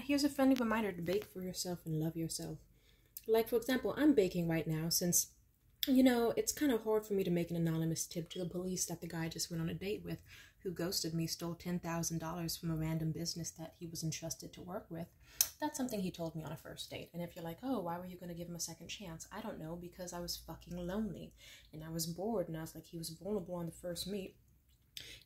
here's a friendly reminder to bake for yourself and love yourself. Like, for example, I'm baking right now since, it's kind of hard for me to make an anonymous tip to the police that the guy I just went on a date with, who ghosted me, stole $10,000 from a random business that he was entrusted to work with. That's something he told me on a first date. And if you're like, oh, why were you going to give him a second chance? I don't know, because I was fucking lonely and I was bored, and I was like, he was vulnerable on the first meet.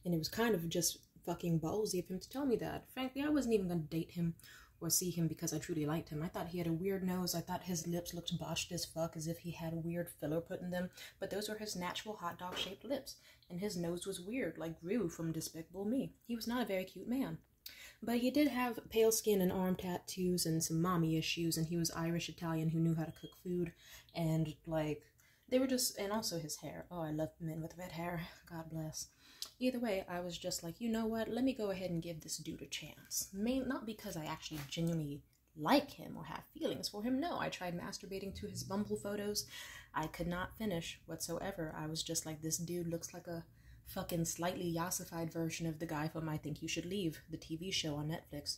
And it was kind of just fucking ballsy of him to tell me that. Frankly, I wasn't even going to date him or see him because I truly liked him. I thought he had a weird nose. I thought his lips looked botched as fuck, as if he had a weird filler put in them. But those were his natural hot dog shaped lips. And his nose was weird, like Gru from Despicable Me. He was not a very cute man. But he did have pale skin and arm tattoos and some mommy issues. And he was Irish Italian who knew how to cook food. And they were just, and also his hair. Oh, I love men with red hair. God bless. Either way, I was just like, you know what? Let me go ahead and give this dude a chance. Not because I actually genuinely like him or have feelings for him. No, I tried masturbating to his Bumble photos. I could not finish whatsoever. I was just like, this dude looks like a fucking slightly yassified version of the guy from I Think You Should Leave, the TV show on Netflix.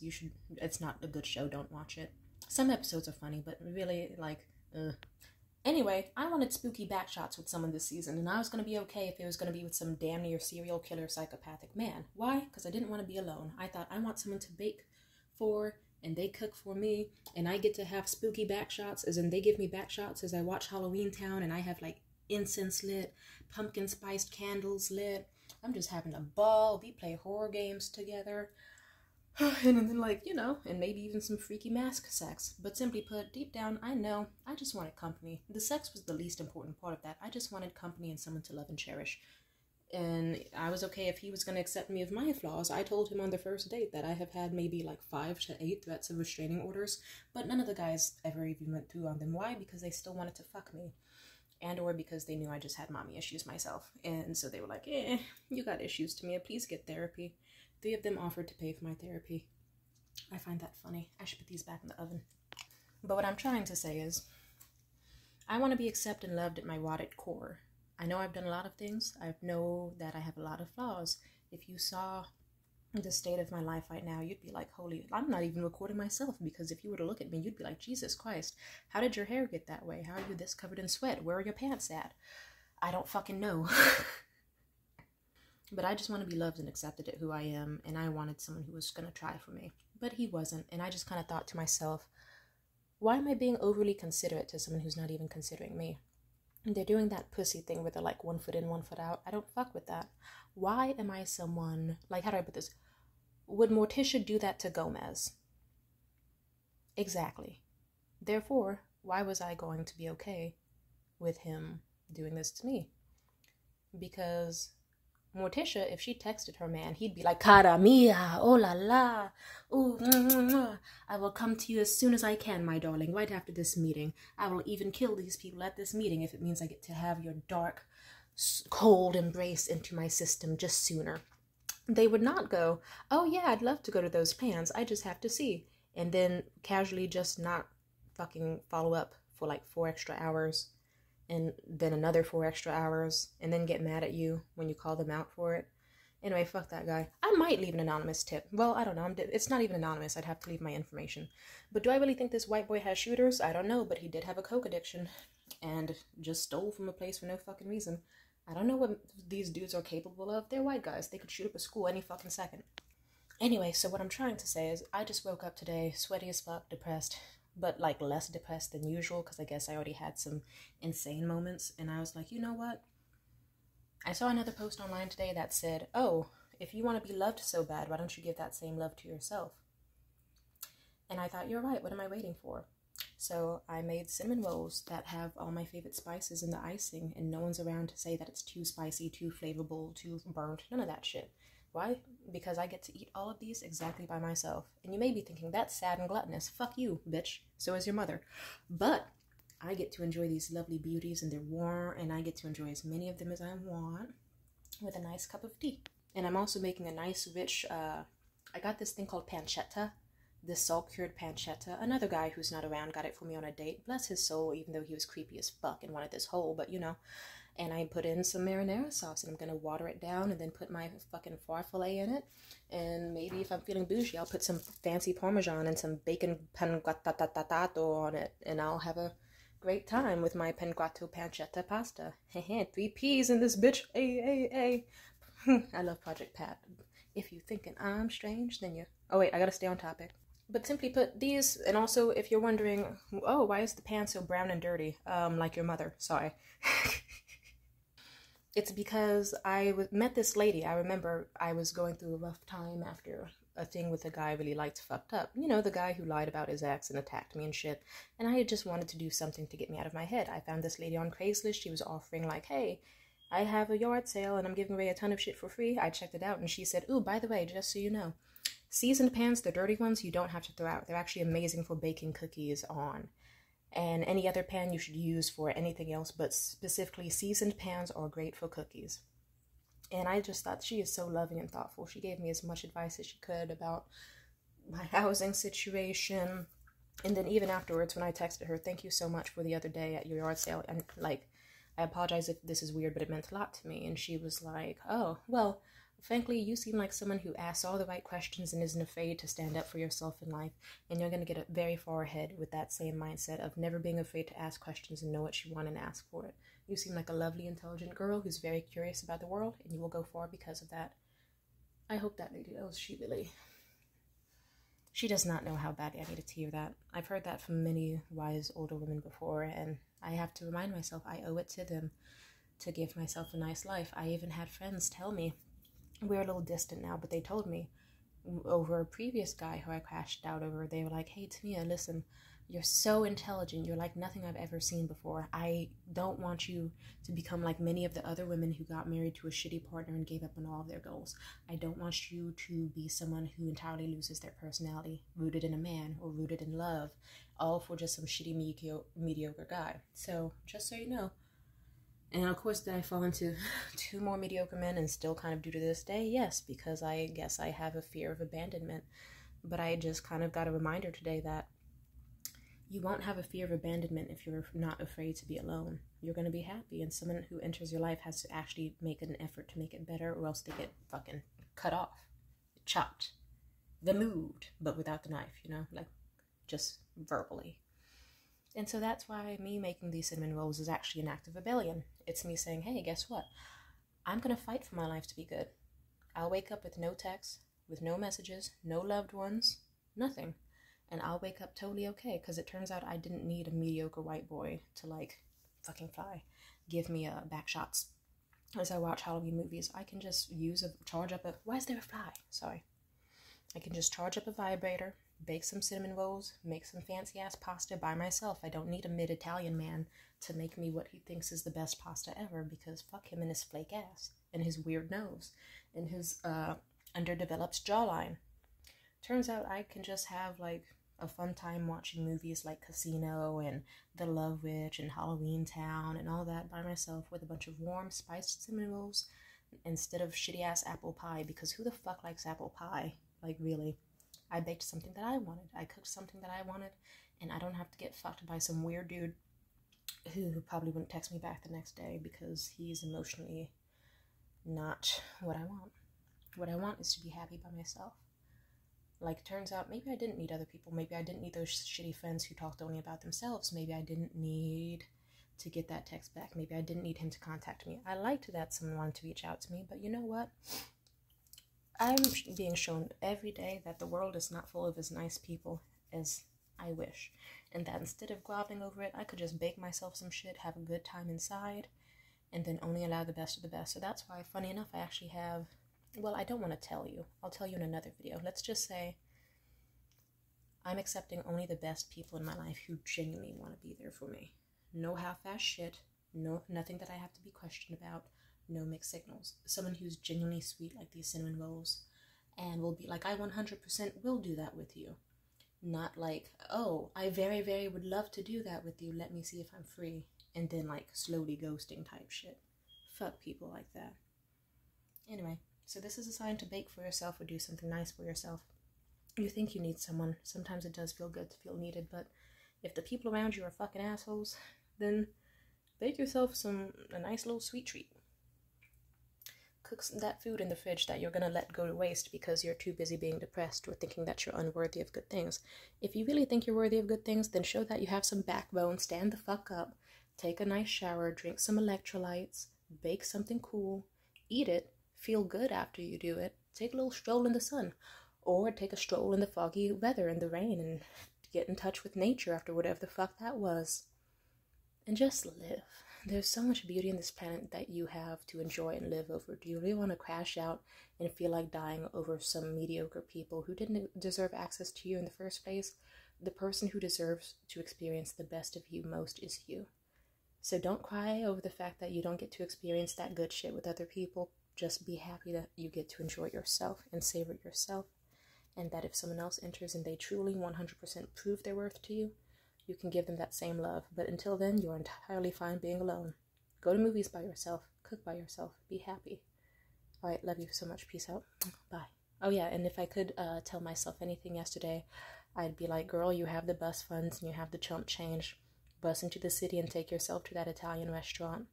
It's not a good show. Don't watch it. Some episodes are funny, but really, Anyway, I wanted spooky backshots with someone this season, and I was going to be okay if it was going to be with some damn near serial killer psychopathic man. Why? Because I didn't want to be alone. I thought I want someone to bake for, and they cook for me, and I get to have spooky backshots, as in they give me backshots as I watch Halloween Town, and I have incense lit, pumpkin spiced candles lit. I'm just having a ball. We play horror games together. And then and maybe even some freaky mask sex. But simply put, deep down, I know I just wanted company. The sex was the least important part of that. I just wanted company and someone to love and cherish. And I was okay if he was going to accept me of my flaws. I told him on the first date that I have had maybe 5 to 8 threats of restraining orders, but none of the guys ever even went through on them. Why? Because they still wanted to fuck me. And or because they knew I just had mommy issues myself. And so they were like, you got issues, Tamia, please get therapy. 3 of them offered to pay for my therapy. I find that funny. I should put these back in the oven. But what I'm trying to say is, I want to be accepted and loved at my rotted core. I know I've done a lot of things. I know that I have a lot of flaws. If you saw the state of my life right now, you'd be like, holy, I'm not even recording myself, because if you were to look at me, you'd be like, Jesus Christ, how did your hair get that way? How are you this covered in sweat? Where are your pants at? I don't fucking know. But I just want to be loved and accepted at who I am, and I wanted someone who was going to try for me. But he wasn't, and I just kind of thought to myself, why am I being overly considerate to someone who's not even considering me? And they're doing that pussy thing where they're 1 foot in, 1 foot out. I don't fuck with that. Why am I someone, how do I put this? Would Morticia do that to Gomez? Exactly. Therefore, why was I going to be okay with him doing this to me? Because Morticia, if she texted her man, he'd be like, Cara mia, oh la la, ooh, I will come to you as soon as I can, my darling, right after this meeting. I will even kill these people at this meeting if it means I get to have your dark, cold embrace into my system just sooner. They would not go, oh yeah, I'd love to go to those plans, I just have to see. And then casually just not fucking follow up for 4 extra hours. And then another 4 extra hours, and then get mad at you when you call them out for it. Anyway, fuck that guy. I might leave an anonymous tip. Well, I don't know. It's not even anonymous. I'd have to leave my information. But do I really think this white boy has shooters? I don't know, but he did have a coke addiction and just stole from a place for no fucking reason. I don't know what these dudes are capable of. They're white guys. They could shoot up a school any fucking second. Anyway, so what I'm trying to say is I just woke up today, sweaty as fuck, depressed, but less depressed than usual, because I guess I already had some insane moments. And I was like, you know what? I saw another post online today that said, oh, if you want to be loved so bad, why don't you give that same love to yourself? And I thought, you're right. What am I waiting for? So I made cinnamon rolls that have all my favorite spices in the icing, and no one's around to say that it's too spicy, too flavorful, too burnt, none of that shit. Why? Because I get to eat all of these exactly by myself. And you may be thinking, that's sad and gluttonous. Fuck you, bitch. So is your mother. But I get to enjoy these lovely beauties, and they're warm, and I get to enjoy as many of them as I want with a nice cup of tea. And I'm also making a nice, rich, I got this thing called pancetta, this salt-cured pancetta. Another guy who's not around got it for me on a date. Bless his soul, even though he was creepy as fuck and wanted this whole, but you know. and I put in some marinara sauce, and I'm gonna water it down and then put my fucking farfalle in it. And maybe if I'm feeling bougie, I'll put some fancy parmesan and some bacon pangrattato on it, and I'll have a great time with my pangrattato pancetta pasta. Heh, 3 P's in this bitch. Ay. I love Project Pat. If you thinking I'm strange, then you... Oh wait, I gotta stay on topic. But simply put, these, and also if you're wondering, oh, why is the pan so brown and dirty? Like your mother, sorry. It's because I met this lady. I remember I was going through a rough time after a thing with a guy I really liked fucked up. You know, the guy who lied about his ex and attacked me and shit. And I had just wanted to do something to get me out of my head. I found this lady on Craigslist. She was offering like, hey, I have a yard sale and I'm giving away a ton of shit for free. I checked it out and she said, ooh, by the way, just so you know, seasoned pans, the dirty ones, you don't have to throw out. They're actually amazing for baking cookies on. And any other pan you should use for anything else, but specifically seasoned pans are great for cookies. And I just thought she is so loving and thoughtful. She gave me as much advice as she could about my housing situation. And then even afterwards when I texted her, thank you so much for the other day at your yard sale. And like, I apologize if this is weird, but it meant a lot to me. And she was like, oh, well, frankly, you seem like someone who asks all the right questions and isn't afraid to stand up for yourself in life. And you're going to get very far ahead with that same mindset of never being afraid to ask questions and know what you want and ask for it. You seem like a lovely, intelligent girl who's very curious about the world, and you will go far because of that. I hope that lady knows she does not know how badly I needed to hear that. I've heard that from many wise older women before, and I have to remind myself I owe it to them to give myself a nice life. I even had friends tell me, we're a little distant now, but they told me over a previous guy who I crashed out over, they were like, hey, Tamia, listen, you're so intelligent. You're like nothing I've ever seen before. I don't want you to become like many of the other women who got married to a shitty partner and gave up on all of their goals. I don't want you to be someone who entirely loses their personality, rooted in a man or rooted in love, all for just some shitty, mediocre guy. So just so you know. And of course, did I fall into 2 more mediocre men and still kind of do to this day? Yes, because I guess I have a fear of abandonment. But I just kind of got a reminder today that you won't have a fear of abandonment if you're not afraid to be alone. You're going to be happy, and someone who enters your life has to actually make an effort to make it better, or else they get fucking cut off, chopped, removed, but without the knife, you know, like just verbally. And so that's why me making these cinnamon rolls is actually an act of rebellion. It's me saying, hey, guess what? I'm going to fight for my life to be good. I'll wake up with no texts, with no messages, no loved ones, nothing. And I'll wake up totally okay, because it turns out I didn't need a mediocre white boy to, like, fucking fly. Give me back shots. As I watch Halloween movies, I can just charge up a... Why is there a fly? Sorry. I can just charge up a vibrator, bake some cinnamon rolls, make some fancy-ass pasta by myself. I don't need a mid-Italian man to make me what he thinks is the best pasta ever, because fuck him and his flake ass, and his weird nose, and his underdeveloped jawline. Turns out I can just have, like, a fun time watching movies like Casino and The Love Witch and Halloween Town and all that by myself with a bunch of warm, spiced cinnamon rolls instead of shitty-ass apple pie, because who the fuck likes apple pie? Like, really. I baked something that I wanted. I cooked something that I wanted, and I don't have to get fucked by some weird dude who probably wouldn't text me back the next day because he's emotionally not what I want. What I want is to be happy by myself. Like, it turns out, maybe I didn't need other people. Maybe I didn't need those shitty friends who talked only about themselves. Maybe I didn't need to get that text back. Maybe I didn't need him to contact me. I liked that someone wanted to reach out to me, but you know what? I'm being shown every day that the world is not full of as nice people as I wish. And that instead of groveling over it, I could just bake myself some shit, have a good time inside, and then only allow the best of the best. So that's why, funny enough, I actually have... Well, I don't want to tell you. I'll tell you in another video. Let's just say I'm accepting only the best people in my life who genuinely want to be there for me. No half-ass shit. Nothing that I have to be questioned about. No mixed signals. Someone who's genuinely sweet like these cinnamon rolls and will be like, I 100% will do that with you. Not like, oh, I very, very would love to do that with you. Let me see if I'm free. And then like slowly ghosting type shit. Fuck people like that. Anyway. So this is a sign to bake for yourself or do something nice for yourself. You think you need someone. Sometimes it does feel good to feel needed, but if the people around you are fucking assholes, then bake yourself a nice little sweet treat. Cook that food in the fridge that you're going to let go to waste because you're too busy being depressed or thinking that you're unworthy of good things. If you really think you're worthy of good things, then show that you have some backbone, stand the fuck up, take a nice shower, drink some electrolytes, bake something cool, eat it, feel good after you do it, take a little stroll in the sun, or take a stroll in the foggy weather and the rain and get in touch with nature after whatever the fuck that was. And just live. There's so much beauty in this planet that you have to enjoy and live over. Do you really want to crash out and feel like dying over some mediocre people who didn't deserve access to you in the first place? The person who deserves to experience the best of you most is you. So don't cry over the fact that you don't get to experience that good shit with other people. Just be happy that you get to enjoy yourself and savor yourself. And that if someone else enters and they truly 100% prove their worth to you, you can give them that same love. But until then, you're entirely fine being alone. Go to movies by yourself. Cook by yourself. Be happy. Alright, love you so much. Peace out. Bye. Oh yeah, and if I could tell myself anything yesterday, I'd be like, girl, you have the bus funds and you have the chump change. Bus into the city and take yourself to that Italian restaurant.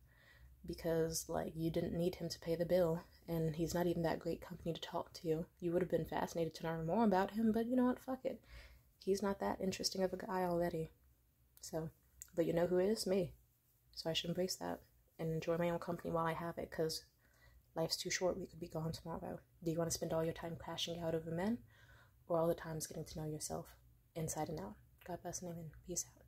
Because, like, you didn't need him to pay the bill. And he's not even that great company to talk to. You would have been fascinated to learn more about him, but you know what? Fuck it. He's not that interesting of a guy already. So, but you know who is? Me. So I should embrace that and enjoy my own company while I have it, because life's too short. We could be gone tomorrow. Do you want to spend all your time crashing out over men, or all the times getting to know yourself inside and out? God bless and amen. Peace out.